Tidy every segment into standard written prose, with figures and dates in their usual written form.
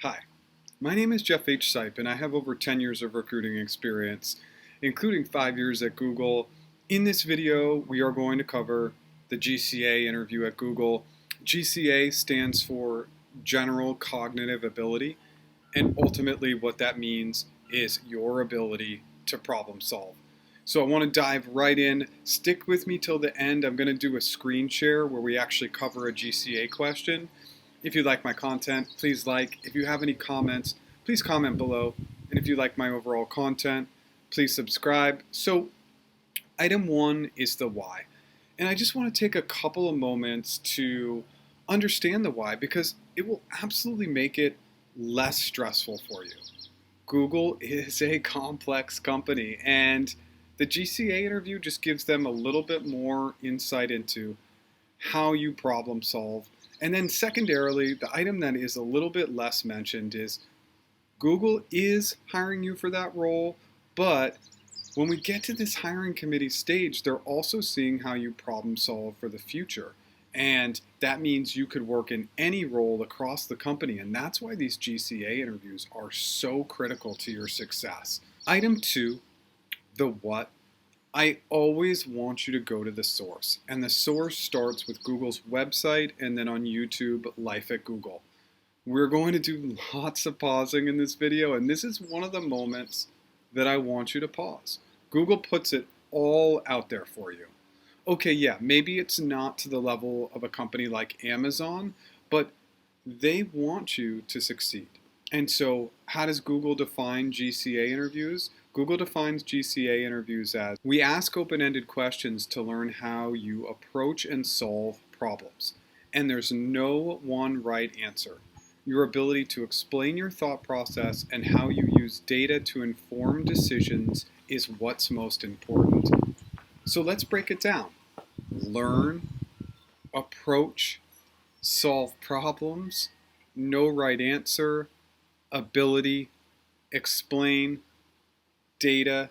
Hi, my name is Jeff H. Sipe, and I have over 10 years of recruiting experience, including 5 years at Google. In this video, we are going to cover the GCA interview at Google. GCA stands for General Cognitive Ability, and ultimately what that means is your ability to problem solve. So I want to dive right in. Stick with me till the end. I'm going to do a screen share where we actually cover a GCA question. If you like my content, please like. If you have any comments, please comment below. And if you like my overall content, please subscribe. So item 1 is the why. And I just want to take a couple of moments to understand the why because it will absolutely make it less stressful for you. Google is a complex company, and the GCA interview just gives them a little bit more insight into how you problem solve. And then secondarily, the item that is a little bit less mentioned is Google is hiring you for that role, but when we get to this hiring committee stage, they're also seeing how you problem solve for the future. And that means you could work in any role across the company. And that's why these GCA interviews are so critical to your success. Item 2, the what. I always want you to go to the source. And the source starts with Google's website and then on YouTube, Life at Google. We're going to do lots of pausing in this video, and this is one of the moments that I want you to pause. Google puts it all out there for you. Okay, yeah, maybe it's not to the level of a company like Amazon, but they want you to succeed. And so how does Google define GCA interviews? Google defines GCA interviews as we ask open-ended questions to learn how you approach and solve problems. And there's no one right answer. Your ability to explain your thought process and how you use data to inform decisions is what's most important. So let's break it down. Learn, approach, solve problems, no right answer, ability, explain, data,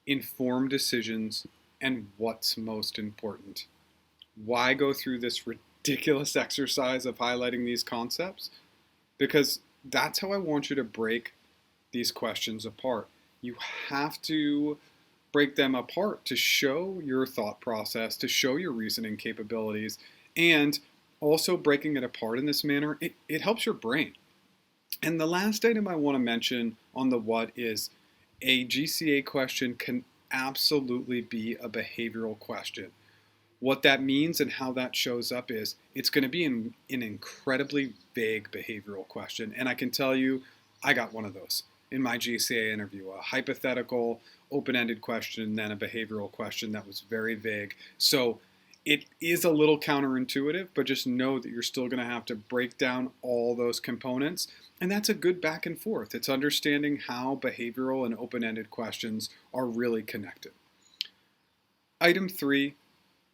inform decisions, and what's most important. Why go through this ridiculous exercise of highlighting these concepts? Because that's how I want you to break these questions apart. You have to break them apart to show your thought process, to show your reasoning capabilities, and also breaking it apart in this manner, it helps your brain. And the last item I want to mention on the what is a GCA question can absolutely be a behavioral question. What that means and how that shows up is it's going to be an incredibly vague behavioral question. And I can tell you, I got one of those in my GCA interview, a hypothetical, open-ended question, and then a behavioral question that was very vague. So it is a little counterintuitive, but just know that you're still going to have to break down all those components. And that's a good back and forth. It's understanding how behavioral and open-ended questions are really connected. Item 3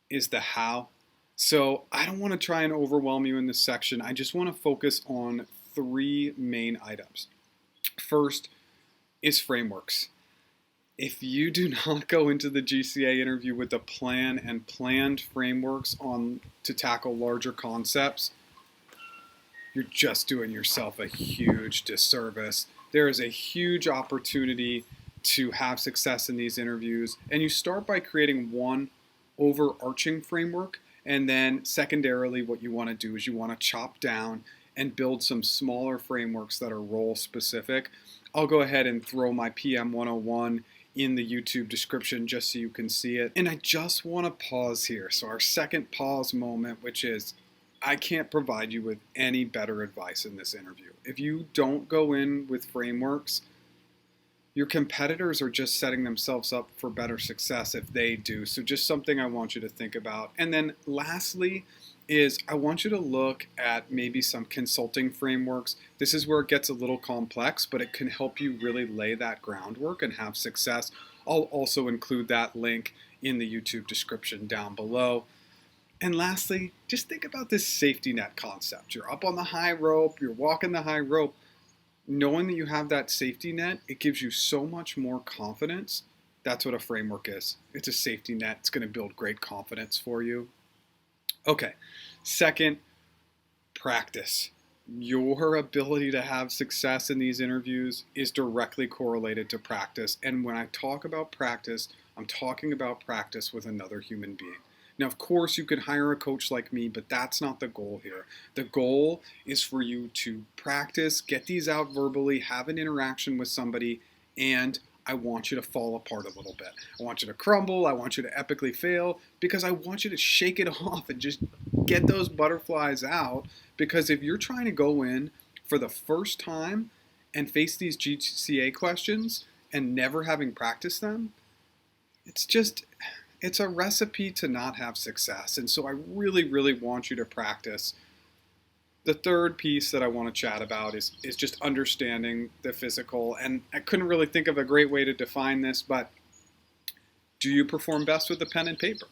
is the how. So I don't want to try and overwhelm you in this section. I just want to focus on 3 main items. First is frameworks. If you do not go into the GCA interview with a plan and planned frameworks to tackle larger concepts, you're just doing yourself a huge disservice. There is a huge opportunity to have success in these interviews, and you start by creating one overarching framework, and then secondarily what you want to do is you want to chop down and build some smaller frameworks that are role specific. I'll go ahead and throw my PM 101 in the YouTube description just so you can see it. And I just want to pause here. So our second pause moment, which is I can't provide you with any better advice in this interview. If you don't go in with frameworks, your competitors are just setting themselves up for better success if they do. So just something I want you to think about. And then lastly is I want you to look at maybe some consulting frameworks. This is where it gets a little complex, but it can help you really lay that groundwork and have success. I'll also include that link in the YouTube description down below. And lastly, just think about this safety net concept. You're up on the high rope, you're walking the high rope. Knowing that you have that safety net, it gives you so much more confidence. That's what a framework is. It's a safety net. It's going to build great confidence for you. Okay, second, practice. Your ability to have success in these interviews is directly correlated to practice. And when I talk about practice, I'm talking about practice with another human being. Now, of course, you could hire a coach like me, but that's not the goal here. The goal is for you to practice, get these out verbally, have an interaction with somebody, and I want you to fall apart a little bit. I want you to crumble. I want you to epically fail because I want you to shake it off and just get those butterflies out. Because if you're trying to go in for the first time and face these GCA questions and never having practiced them, it's a recipe to not have success. And so I really, really want you to practice. The third piece that I want to chat about is just understanding the physical. And I couldn't really think of a great way to define this, but do you perform best with a pen and paper,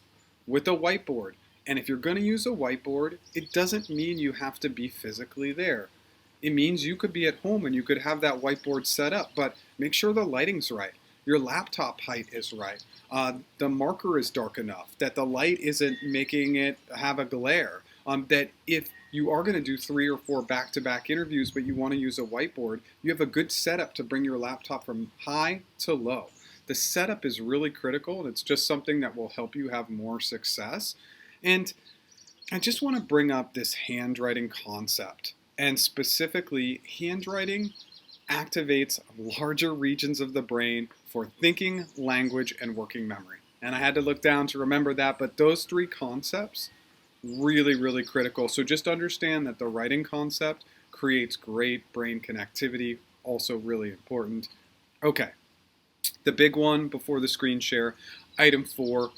with a whiteboard? And if you're going to use a whiteboard, it doesn't mean you have to be physically there. It means you could be at home and you could have that whiteboard set up, but make sure the lighting's right. Your laptop height is right. The marker is dark enough, that the light isn't making it have a glare. That if you are going to do 3 or 4 back-to-back interviews, but you want to use a whiteboard, you have a good setup to bring your laptop from high to low. The setup is really critical, and it's just something that will help you have more success. And I just want to bring up this handwriting concept. And specifically, handwriting activates larger regions of the brain for thinking, language, and working memory. And I had to look down to remember that, but those 3 concepts, really, really critical. So just understand that the writing concept creates great brain connectivity, also really important. Okay, the big one before the screen share, item 4,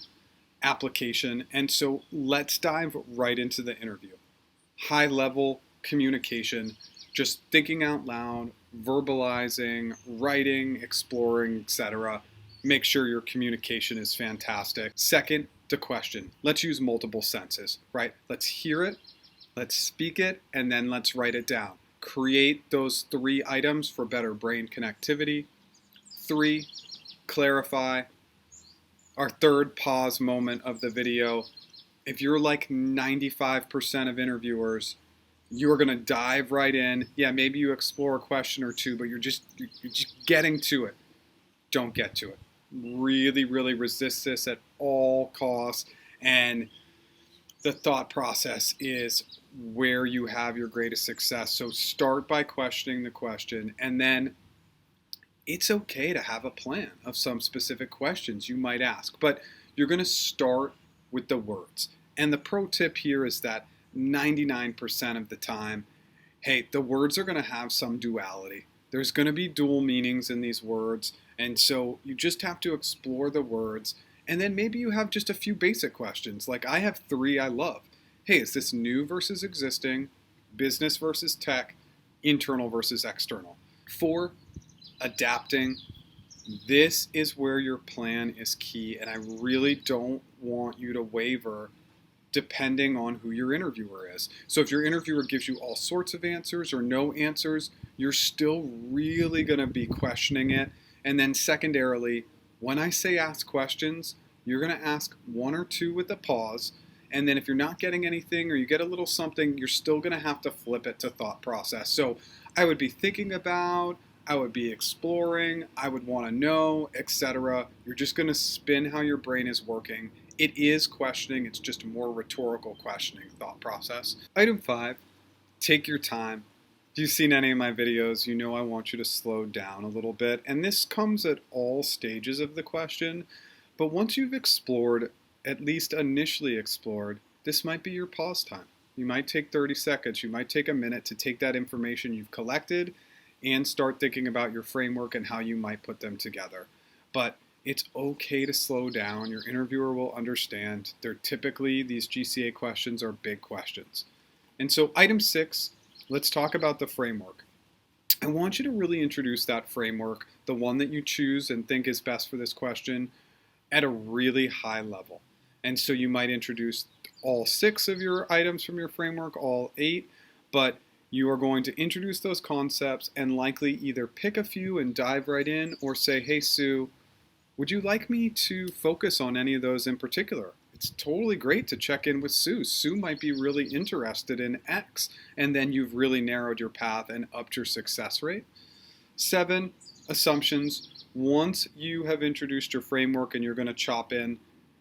application. And so let's dive right into the interview. High level communication, just thinking out loud, verbalizing, writing, exploring, etc. Make sure your communication is fantastic. Second, the question. Let's use multiple senses, right? Let's hear it, let's speak it, and then let's write it down. Create those 3 items for better brain connectivity. 3, clarify. Our third pause moment of the video. If you're like 95% of interviewers, you're going to dive right in. Yeah, maybe you explore a question or 2, but you're just getting to it. Don't get to it. Really, really resist this at all costs. And the thought process is where you have your greatest success. So start by questioning the question, and then it's okay to have a plan of some specific questions you might ask, but you're going to start with the words. And the pro tip here is that 99% of the time, hey, the words are going to have some duality. There's going to be dual meanings in these words, and so you just have to explore the words, and then maybe you have just a few basic questions. Like I have 3 I love. Hey, is this new versus existing, business versus tech, internal versus external? 4, adapting. This is where your plan is key, and I really don't want you to waver depending on who your interviewer is. So if your interviewer gives you all sorts of answers or no answers, you're still really going to be questioning it. And then secondarily, when I say ask questions, you're going to ask 1 or 2 with a pause. And then if you're not getting anything or you get a little something, you're still going to have to flip it to thought process. So I would be thinking about, I would be exploring, I would want to know, etc. You're just going to spin how your brain is working. It is questioning, it's just a more rhetorical questioning thought process. Item 5, take your time. If you've seen any of my videos, you know I want you to slow down a little bit. And this comes at all stages of the question. But once you've explored, at least initially explored, this might be your pause time. You might take 30 seconds. You might take a minute to take that information you've collected and start thinking about your framework and how you might put them together. But it's okay to slow down. Your interviewer will understand. They're typically, these GCA questions are big questions. And so item 6, let's talk about the framework. I want you to really introduce that framework, the one that you choose and think is best for this question, at a really high level. And so you might introduce all 6 of your items from your framework, all 8, but you are going to introduce those concepts and likely either pick a few and dive right in or say, hey, Sue, would you like me to focus on any of those in particular? it's totally great to check in with Sue. Sue might be really interested in X, and then you've really narrowed your path and upped your success rate. 7, assumptions. Once you have introduced your framework and you're going to chop in,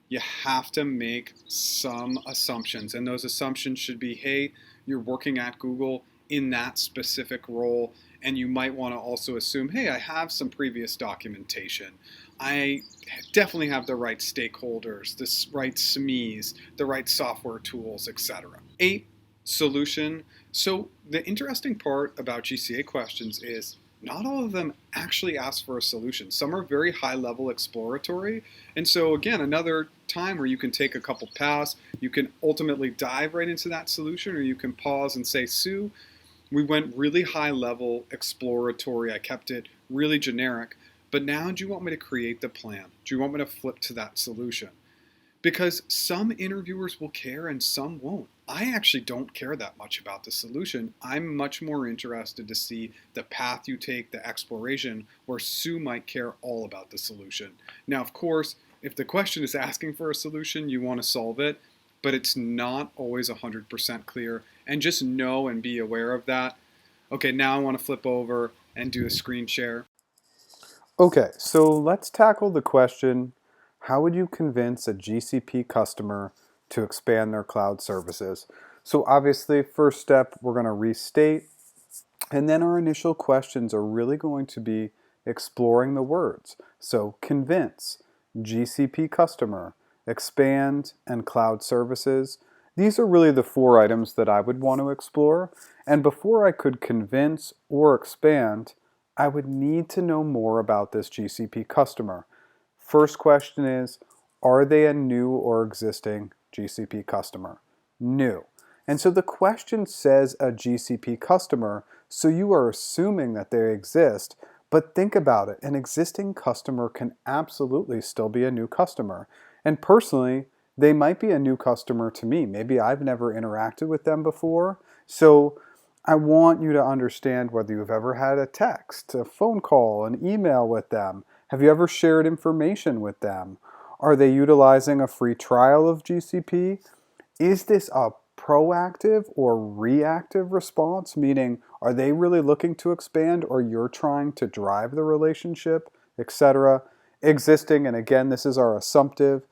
you have to make some assumptions. And those assumptions should be, hey, you're working at Google in that specific role, and you might want to also assume, hey, I have some previous documentation. I definitely have the right stakeholders, the right SMEs, the right software tools, etc. 8, solution. So the interesting part about GCA questions is not all of them actually ask for a solution. Some are very high level exploratory. And so again, another time where you can take a couple paths, you can ultimately dive right into that solution, or you can pause and say, Sue, we went really high level exploratory. I kept it really generic. But now do you want me to create the plan? Do you want me to flip to that solution? Because some interviewers will care and some won't. I actually don't care that much about the solution. I'm much more interested to see the path you take, the exploration, where Sue might care all about the solution. Now, of course, if the question is asking for a solution, you want to solve it, but it's not always 100% clear. And just know and be aware of that. Okay, now I want to flip over and do a screen share. Okay, so let's tackle the question, how would you convince a GCP customer to expand their cloud services? So obviously, first step, we're going to restate, and then our initial questions are really going to be exploring the words. So convince, GCP customer, expand, and cloud services. These are really the 4 items that I would want to explore. And before I could convince or expand, I would need to know more about this GCP customer. First question is, are they a new or existing GCP customer? New. And so the question says a GCP customer, so you are assuming that they exist, but think about it. An existing customer can absolutely still be a new customer. And personally, they might be a new customer to me. Maybe I've never interacted with them before. So I want you to understand whether you've ever had a text, a phone call, an email with them. Have you ever shared information with them? Are they utilizing a free trial of GCP? Is this a proactive or reactive response? Meaning, are they really looking to expand or you're trying to drive the relationship, etc.? Existing, and again, this is our assumptive.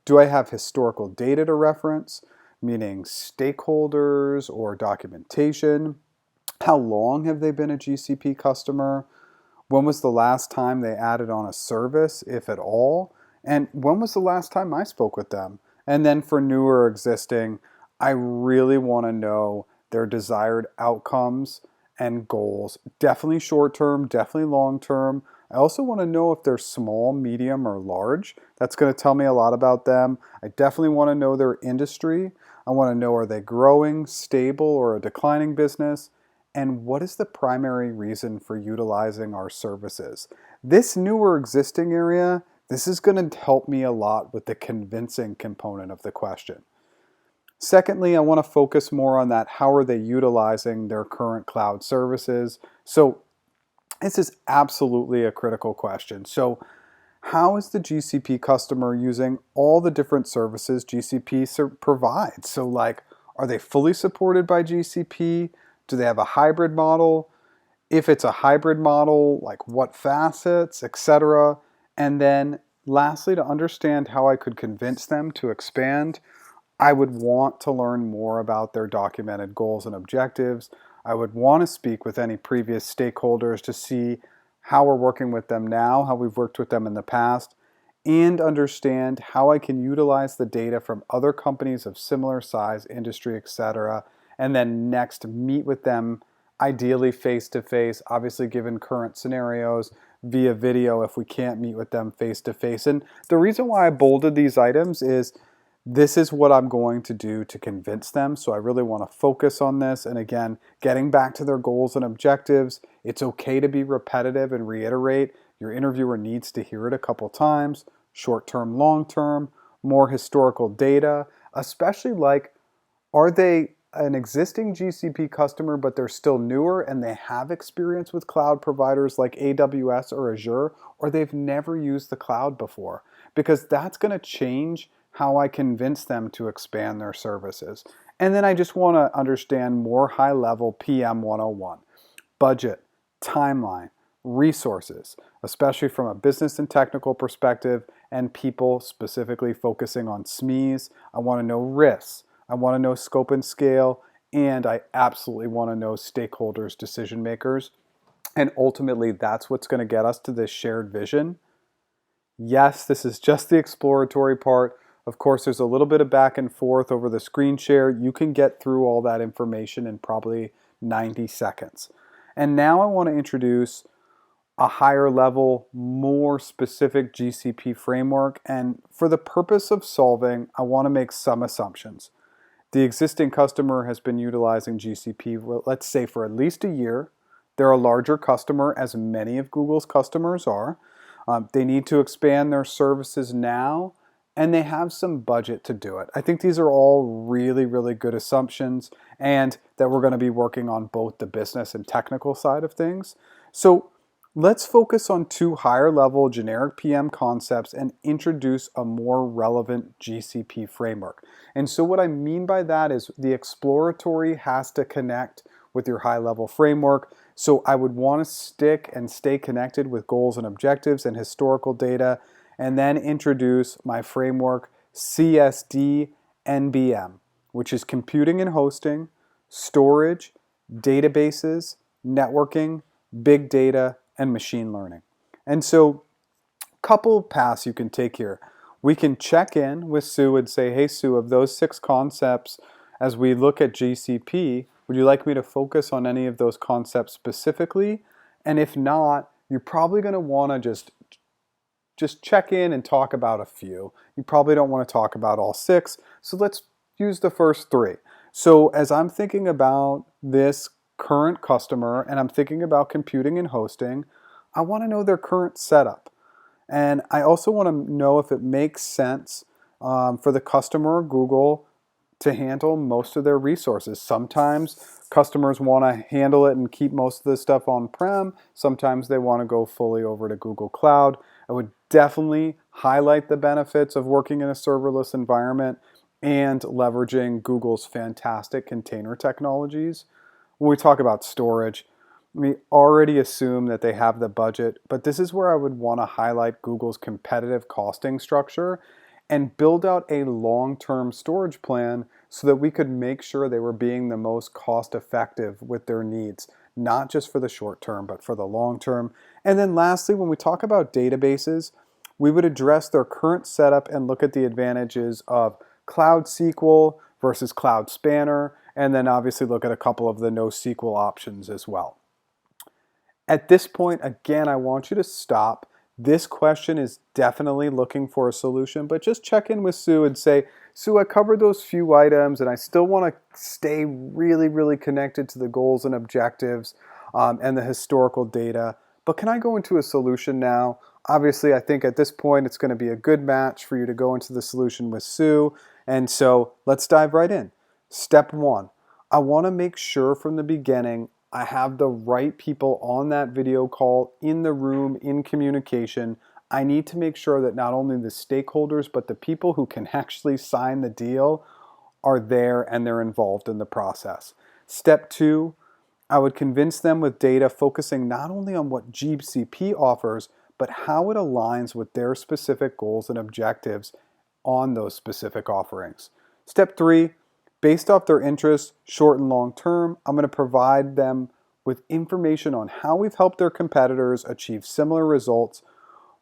Do I have historical data to reference? Meaning stakeholders or documentation. How long have they been a GCP customer? When was the last time they added on a service, if at all? And when was the last time I spoke with them? And then for new or existing, I really want to know their desired outcomes and goals. Definitely short term, definitely long term. I also want to know if they're small, medium, or large. That's going to tell me a lot about them. I definitely want to know their industry. I want to know, are they growing, stable, or a declining business? And what is the primary reason for utilizing our services? This new or existing area, this is going to help me a lot with the convincing component of the question. Secondly, I want to focus more on that, how are they utilizing their current cloud services? So this is absolutely a critical question. So how is the GCP customer using all the different services GCP provides? So like, are they fully supported by GCP? Do they have a hybrid model? If it's a hybrid model, like what facets, etc. And then lastly, to understand how I could convince them to expand, I would want to learn more about their documented goals and objectives. I would want to speak with any previous stakeholders to see how we're working with them now, how we've worked with them in the past, and understand how I can utilize the data from other companies of similar size, industry, etc. And then next, meet with them, ideally face-to-face, obviously given current scenarios, via video if we can't meet with them face-to-face. And the reason why I bolded these items is this is what I'm going to do to convince them. So I really want to focus on this. And again, getting back to their goals and objectives, it's okay to be repetitive and reiterate. Your interviewer needs to hear it a couple times, short-term, long-term, more historical data, especially like, are they an existing GCP customer, but they're still newer and they have experience with cloud providers like AWS or Azure, or they've never used the cloud before? Because that's going to change how I convince them to expand their services. And then I just want to understand more high-level PM 101, budget, timeline, resources, especially from a business and technical perspective, and people specifically focusing on SMEs. I want to know risks. I want to know scope and scale, and I absolutely want to know stakeholders, decision makers. And ultimately, that's what's going to get us to this shared vision. Yes, this is just the exploratory part. Of course, there's a little bit of back and forth over the screen share. You can get through all that information in probably 90 seconds. And now I want to introduce a higher level, more specific GCP framework. And for the purpose of solving, I want to make some assumptions. The existing customer has been utilizing GCP, let's say, for at least a year. They're a larger customer, as many of Google's customers are. They need to expand their services now, and they have some budget to do it. I think these are all really, really good assumptions, and that we're going to be working on both the business and technical side of things. So let's focus on two higher level generic PM concepts and introduce a more relevant GCP framework. And so what I mean by that is the exploratory has to connect with your high level framework. So I would want to stick and stay connected with goals and objectives and historical data, and then introduce my framework CSD NBM, which is computing and hosting, storage, databases, networking, big data, and machine learning. And so a couple of paths you can take here. We can check in with Sue and say, hey Sue, of those 6 concepts, as we look at GCP, would you like me to focus on any of those concepts specifically? And if not, you're probably going to want to just check in and talk about a few. You probably don't want to talk about all 6, so let's use the first 3. So as I'm thinking about this current customer and I'm thinking about computing and hosting, I want to know their current setup. And I also want to know if it makes sense for the customer or Google to handle most of their resources. Sometimes customers want to handle it and keep most of the stuff on-prem. Sometimes they want to go fully over to Google Cloud. I would definitely highlight the benefits of working in a serverless environment and leveraging Google's fantastic container technologies. When we talk about storage, we already assume that they have the budget, but this is where I would want to highlight Google's competitive costing structure and build out a long-term storage plan so that we could make sure they were being the most cost-effective with their needs, not just for the short term, but for the long term. And then lastly, when we talk about databases, we would address their current setup and look at the advantages of Cloud SQL versus Cloud Spanner, and then obviously look at a couple of the NoSQL options as well. At this point, again, I want you to stop. This question is definitely looking for a solution, but just check in with Sue and say, Sue, I covered those few items and I still want to stay really, really connected to the goals and objectives and the historical data, but can I go into a solution now? Obviously, I think at this point it's going to be a good match for you to go into the solution with Sue, and so let's dive right in. Step 1, I want to make sure from the beginning I have the right people on that video call, in the room, in communication. I need to make sure that not only the stakeholders, but the people who can actually sign the deal are there and they're involved in the process. Step 2, I would convince them with data focusing not only on what GCP offers, but how it aligns with their specific goals and objectives on those specific offerings. Step 3, based off their interests, short and long term, I'm going to provide them with information on how we've helped their competitors achieve similar results.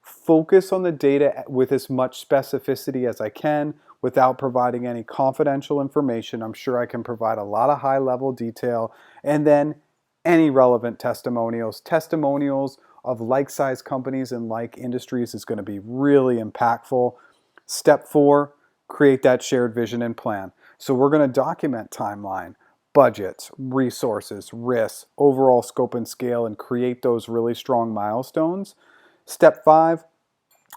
Focus on the data with as much specificity as I can without providing any confidential information. I'm sure I can provide a lot of high-level detail. And then any relevant testimonials. Testimonials of like-sized companies and like industries is going to be really impactful. Step 4, create that shared vision and plan. So we're going to document timeline, budgets, resources, risks, overall scope and scale, and create those really strong milestones. Step 5,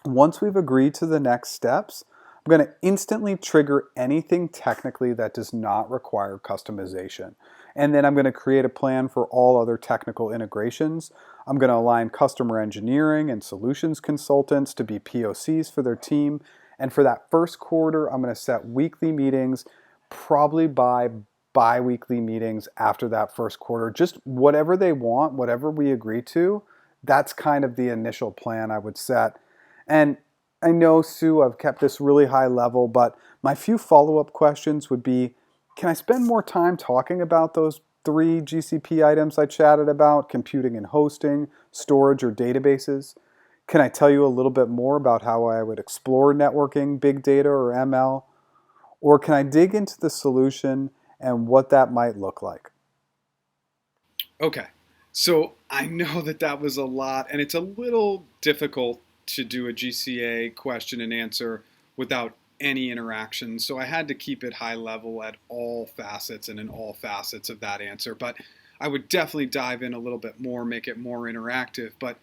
once we've agreed to the next steps, I'm going to instantly trigger anything technically that does not require customization. And then I'm going to create a plan for all other technical integrations. I'm going to align customer engineering and solutions consultants to be POCs for their team. And for that first quarter, I'm going to set weekly meetings, probably by bi-weekly meetings after that first quarter. Just whatever they want, whatever we agree to, that's kind of the initial plan I would set. And I know, Sue, I've kept this really high level, but my few follow-up questions would be, can I spend more time talking about those 3 GCP items I chatted about, computing and hosting, storage, or databases? Can I tell you a little bit more about how I would explore networking, big data, or ML? Or can I dig into the solution and what that might look like? Okay, so I know that that was a lot, and it's a little difficult to do a GCA question and answer without any interaction. So I had to keep it high level at all facets and in all facets of that answer. But I would definitely dive in a little bit more, make it more interactive. But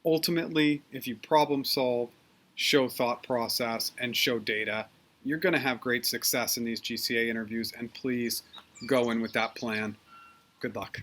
ultimately, if you problem solve, show thought process, and show data, you're going to have great success in these GCA interviews. And please go in with that plan. Good luck.